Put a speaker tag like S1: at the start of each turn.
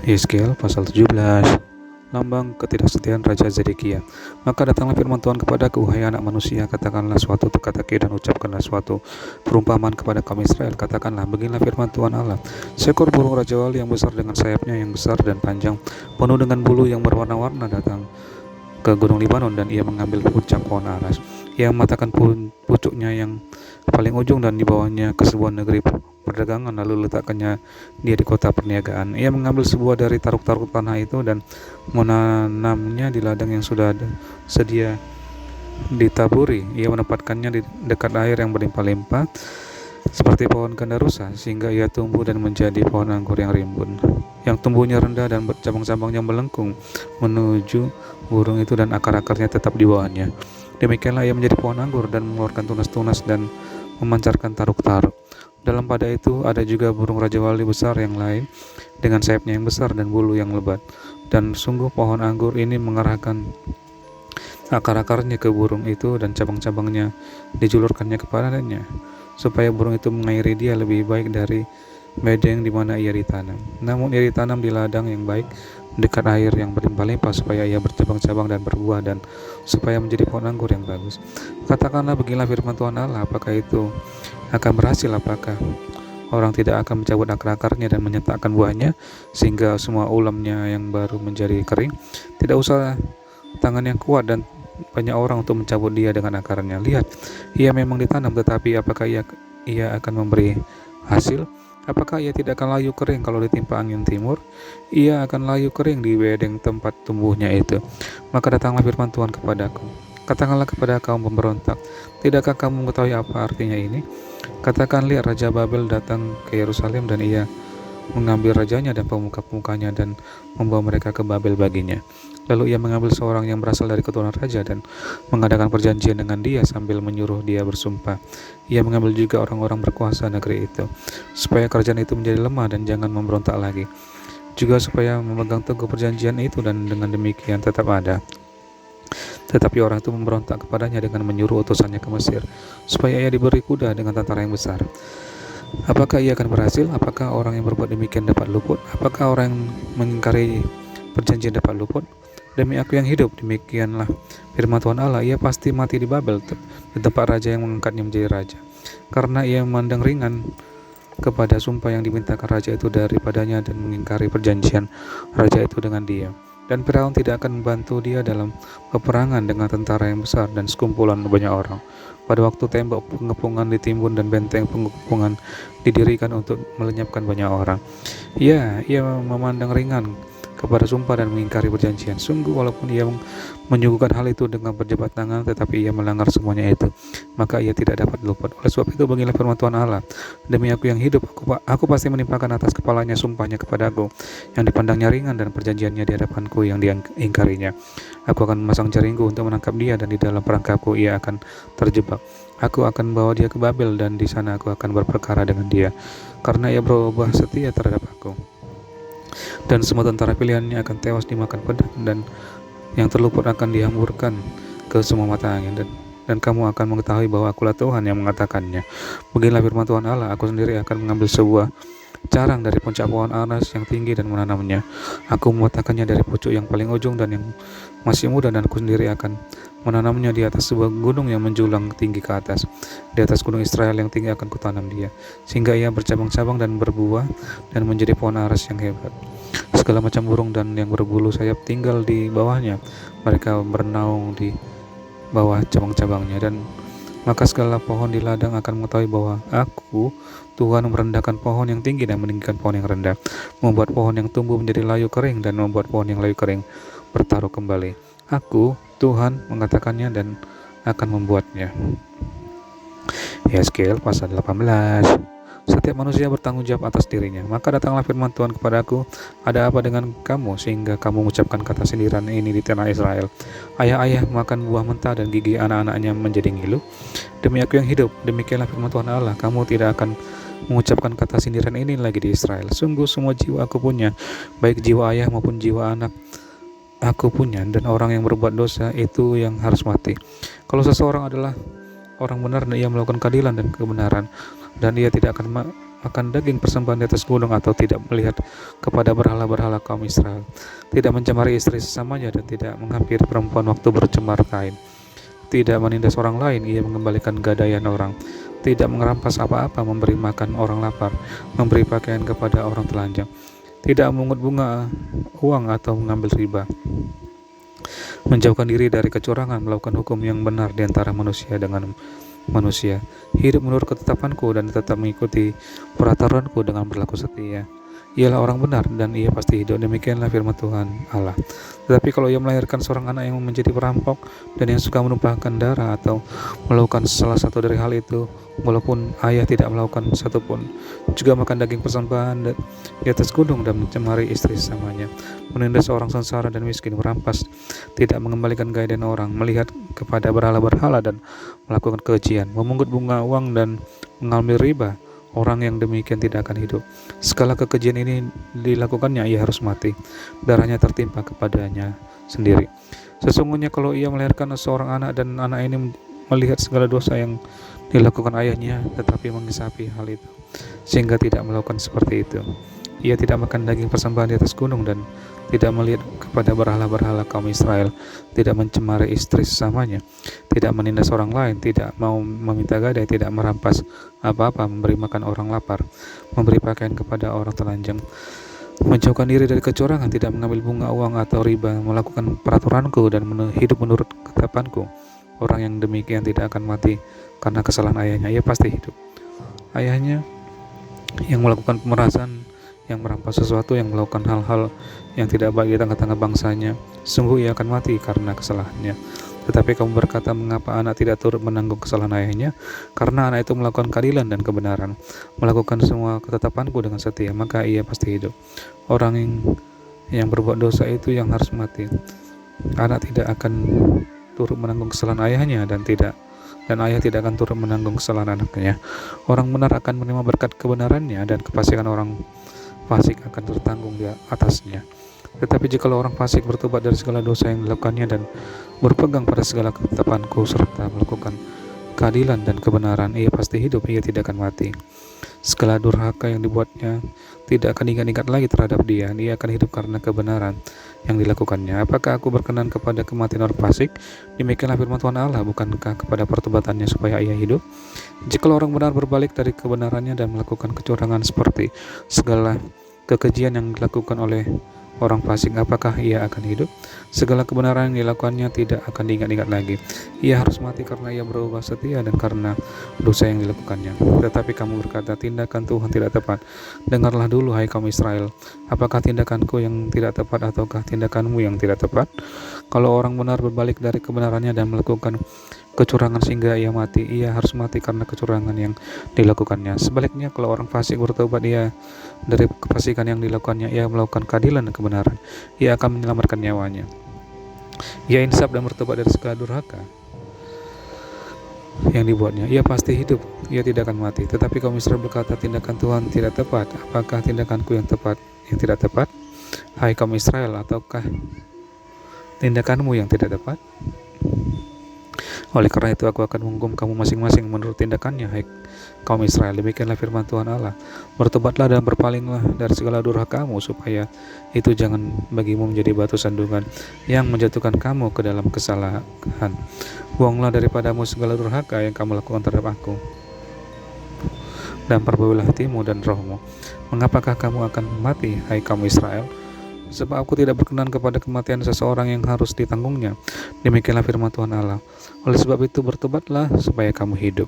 S1: Yeskel pasal 17. Lambang ketidaksetiaan Raja Zedekia. Maka datanglah firman Tuhan kepadaku, hai anak manusia, katakanlah suatu teka-teki dan ucapkanlah suatu perumpamaan kepada kaum Israel. Katakanlah, beginilah firman Tuhan Allah. Seekor burung rajawali yang besar dengan sayapnya yang besar dan panjang, penuh dengan bulu yang berwarna-warna, datang ke gunung Libanon, dan ia mengambil puncak pohon aras. Ia mematahkan pucuknya yang paling ujung dan dibawanya ke sebuah negeri perdagangan, lalu letakkannya dia di kota perniagaan. Ia mengambil sebuah dari taruk-taruk tanah itu dan menanamnya di ladang yang sudah sedia ditaburi. Ia menempatkannya di dekat air yang berlimpah-limpah seperti pohon kandarusa, sehingga ia tumbuh dan menjadi pohon anggur yang rimbun, yang tumbuhnya rendah dan cabang-cabangnya melengkung menuju burung itu, dan akar-akarnya tetap di bawahnya. Demikianlah ia menjadi pohon anggur dan mengeluarkan tunas-tunas dan memancarkan taruk-taruk. Dalam pada itu ada juga burung rajawali besar yang lain dengan sayapnya yang besar dan bulu yang lebat. Dan sungguh pohon anggur ini mengarahkan akar-akarnya ke burung itu, dan cabang-cabangnya dijulurkannya kepadanya, supaya burung itu mengairi dia lebih baik dari bedeng di mana ia ditanam. Namun ia ditanam di ladang yang baik dekat air yang berlimpah-limpah, supaya ia bercabang-cabang dan berbuah, dan supaya menjadi pohon anggur yang bagus. Katakanlah, beginilah firman Tuhan Allah, apakah itu akan berhasil? Apakah orang tidak akan mencabut akar-akarnya dan menyetakkan buahnya, sehingga semua ulamnya yang baru menjadi kering? Tidak usah tangan yang kuat dan banyak orang untuk mencabut dia dengan akarnya. Lihat, ia memang ditanam, tetapi apakah ia akan memberi hasil? Apakah ia tidak akan layu kering kalau ditimpa angin timur? Ia akan layu kering di bedeng tempat tumbuhnya itu. Maka datanglah firman Tuhan kepadaku. Katakanlah kepada kaum pemberontak, tidakkah kamu mengetahui apa artinya ini? Katakan, lihat, Raja Babel datang ke Yerusalem, dan ia mengambil rajanya dan pemuka-pemukanya dan membawa mereka ke Babel baginya. Lalu ia mengambil seorang yang berasal dari keturunan raja dan mengadakan perjanjian dengan dia sambil menyuruh dia bersumpah. Ia mengambil juga orang-orang berkuasa negeri itu, supaya kerajaan itu menjadi lemah dan jangan memberontak lagi, juga supaya memegang teguh perjanjian itu, dan dengan demikian tetap ada. Tetapi orang itu memberontak kepadanya dengan menyuruh utusannya ke Mesir, supaya ia diberi kuda dengan tentara yang besar. Apakah ia akan berhasil? Apakah orang yang berbuat demikian dapat luput? Apakah orang yang mengingkari perjanjian dapat luput? Demi aku yang hidup, demikianlah firman Tuhan Allah, ia pasti mati di Babel, di tempat raja yang mengangkatnya menjadi raja, karena ia memandang ringan kepada sumpah yang dimintakan raja itu daripadanya dan mengingkari perjanjian raja itu dengan dia. Dan Firaun tidak akan membantu dia dalam peperangan dengan tentara yang besar dan sekumpulan banyak orang. Pada waktu tembok pengepungan ditimbun dan benteng pengepungan didirikan untuk melenyapkan banyak orang, ia memandang ringan kepada sumpah dan mengingkari perjanjian. Sungguh, walaupun ia menyuguhkan hal itu dengan berjabat tangan, tetapi ia melanggar semuanya itu, maka ia tidak dapat luput. Oleh sebab itu, beginilah firman Tuhan Allah, demi aku yang hidup, aku pasti menimpakan atas kepalanya sumpahnya kepadaku yang dipandangnya ringan, dan perjanjiannya di hadapanku yang diingkarinya. Aku akan memasang jaringku untuk menangkap dia, dan di dalam perangkapku ia akan terjebak. Aku akan bawa dia ke Babel, dan di sana aku akan berperkara dengan dia, karena ia berubah setia terhadap aku. Dan semua tentara pilihannya akan tewas dimakan pedang, dan yang terluput akan dihamburkan ke semua mata angin, dan kamu akan mengetahui bahwa akulah Tuhan yang mengatakannya. Beginilah firman Tuhan Allah, aku sendiri akan mengambil sebuah carang dari puncak pohon aras yang tinggi dan menanamnya. Aku mematahkannya dari pucuk yang paling ujung dan yang masih muda, dan aku sendiri akan menanamnya di atas sebuah gunung yang menjulang tinggi ke atas. Di atas gunung Israel yang tinggi akan kutanam dia, sehingga ia bercabang-cabang dan berbuah dan menjadi pohon aras yang hebat. Segala macam burung dan yang berbulu sayap tinggal di bawahnya. Mereka bernaung di bawah cabang-cabangnya, dan maka segala pohon di ladang akan mengetahui bahwa aku, Tuhan, merendahkan pohon yang tinggi dan meninggikan pohon yang rendah, membuat pohon yang tumbuh menjadi layu kering dan membuat pohon yang layu kering bertaruh kembali. Aku, Tuhan, mengatakannya dan akan membuatnya. Yeskel pasal 18. Setiap manusia bertanggung jawab atas dirinya. Maka datanglah firman Tuhan kepadaku, ada apa dengan kamu sehingga kamu mengucapkan kata sindiran ini di tanah Israel? Ayah-ayah makan buah mentah dan gigi anak-anaknya menjadi ngilu. Demi aku yang hidup, demikianlah firman Tuhan Allah, kamu tidak akan mengucapkan kata sindiran ini lagi di Israel. Sungguh semua jiwa aku punya, baik jiwa ayah maupun jiwa anak aku punya, dan orang yang berbuat dosa itu yang harus mati. Kalau seseorang adalah orang benar dan ia melakukan keadilan dan kebenaran, dan ia tidak akan makan daging persembahan di atas gunung, atau tidak melihat kepada berhala-berhala kaum Israel, tidak mencemari istri sesamanya, dan tidak menghampiri perempuan waktu bercemar kain, tidak menindas orang lain, ia mengembalikan gadaian orang, tidak merampas apa-apa, memberi makan orang lapar, memberi pakaian kepada orang telanjang, tidak memungut bunga uang atau mengambil riba, menjauhkan diri dari kecurangan, melakukan hukum yang benar di antara manusia dengan manusia, hidup menurut ketetapanku dan tetap mengikuti peraturanku dengan berlaku setia. Ialah orang benar dan ia pasti hidup. Demikianlah firman Tuhan Allah. Tetapi kalau ia melahirkan seorang anak yang menjadi perampok dan yang suka menumpahkan darah atau melakukan salah satu dari hal itu, walaupun ayah tidak melakukan satupun, juga makan daging persembahan di atas gunung dan mencemari istri sesamanya, menindas orang sengsara dan miskin, merampas, tidak mengembalikan gadaian orang, melihat kepada berhala-berhala dan melakukan kekejian, memungut bunga uang dan mengambil riba, orang yang demikian tidak akan hidup. Segala kekejian ini dilakukannya, ia harus mati. Darahnya tertimpa kepadanya sendiri. Sesungguhnya kalau ia melahirkan seorang anak dan anak ini melihat segala dosa yang dilakukan ayahnya, tetapi mengisapi hal itu, sehingga tidak melakukan seperti itu, ia tidak makan daging persembahan di atas gunung dan tidak melihat kepada berhala-berhala kaum Israel, tidak mencemari istri sesamanya, tidak menindas orang lain, tidak mau meminta gadai, tidak merampas apa-apa, memberi makan orang lapar, memberi pakaian kepada orang telanjang, menjauhkan diri dari kecurangan, tidak mengambil bunga uang atau riba, melakukan peraturanku dan hidup menurut ketetapanku. Orang yang demikian tidak akan mati karena kesalahan ayahnya, ia pasti hidup. Ayahnya yang melakukan pemerasan, yang merampas sesuatu, yang melakukan hal-hal yang tidak baik di tengah-tengah bangsanya, sungguh ia akan mati karena kesalahannya. Tetapi kamu berkata, mengapa anak tidak turut menanggung kesalahan ayahnya? Karena anak itu melakukan keadilan dan kebenaran, melakukan semua ketetapanku dengan setia, maka ia pasti hidup. Orang yang berbuat dosa itu yang harus mati. Anak tidak akan turut menanggung kesalahan ayahnya, dan ayah tidak akan turut menanggung kesalahan anaknya. Orang benar akan menerima berkat kebenarannya, dan kefasikan orang fasik akan tertanggung di atasnya. Tetapi jikalau orang fasik bertobat dari segala dosa yang dilakukannya dan berpegang pada segala ketetapanku serta melakukan keadilan dan kebenaran, ia pasti hidup, ia tidak akan mati. Segala durhaka yang dibuatnya tidak akan ingat-ingat lagi terhadap dia akan hidup karena kebenaran yang dilakukannya. Apakah aku berkenan kepada kematian orang fasik? Demikianlah firman Tuhan Allah, bukankah kepada pertobatannya supaya ia hidup? Jikalau orang benar berbalik dari kebenarannya dan melakukan kecurangan seperti segala kekejian yang dilakukan oleh orang fasik, apakah ia akan hidup? Segala kebenaran yang dilakukannya tidak akan diingat-ingat lagi. Ia harus mati karena ia berubah setia dan karena dosa yang dilakukannya. Tetapi kamu berkata, tindakan Tuhan tidak tepat. Dengarlah dulu, hai kaum Israel, apakah tindakanku yang tidak tepat ataukah tindakanmu yang tidak tepat? Kalau orang benar berbalik dari kebenarannya dan melakukan kecurangan sehingga ia mati, ia harus mati karena kecurangan yang dilakukannya. Sebaliknya, kalau orang fasik bertobat dari kefasikan yang dilakukannya, ia melakukan keadilan dan kebenaran, ia akan menyelamatkan nyawanya. Ia insaf dan bertobat dari segala durhaka yang dibuatnya, ia pasti hidup, ia tidak akan mati. Tetapi kaum Israel berkata, tindakan Tuhan tidak tepat. Apakah tindakanku yang tepat yang tidak tepat, hai kaum Israel, ataukah tindakanmu yang tidak tepat? Oleh karena itu aku akan menghukum kamu masing-masing menurut tindakannya, hai kaum Israel. Demikianlah firman Tuhan Allah. Bertobatlah dan berpalinglah dari segala durhakamu, supaya itu jangan bagimu menjadi batu sandungan yang menjatuhkan kamu ke dalam kesalahan. Buanglah daripadamu segala durhaka yang kamu lakukan terhadap aku, dan perbauilah hatimu dan rohmu. Mengapakah kamu akan mati, hai kaum Israel? Sebab aku tidak berkenan kepada kematian seseorang yang harus ditanggungnya. Demikianlah firman Tuhan Allah. Oleh sebab itu bertobatlah supaya kamu hidup.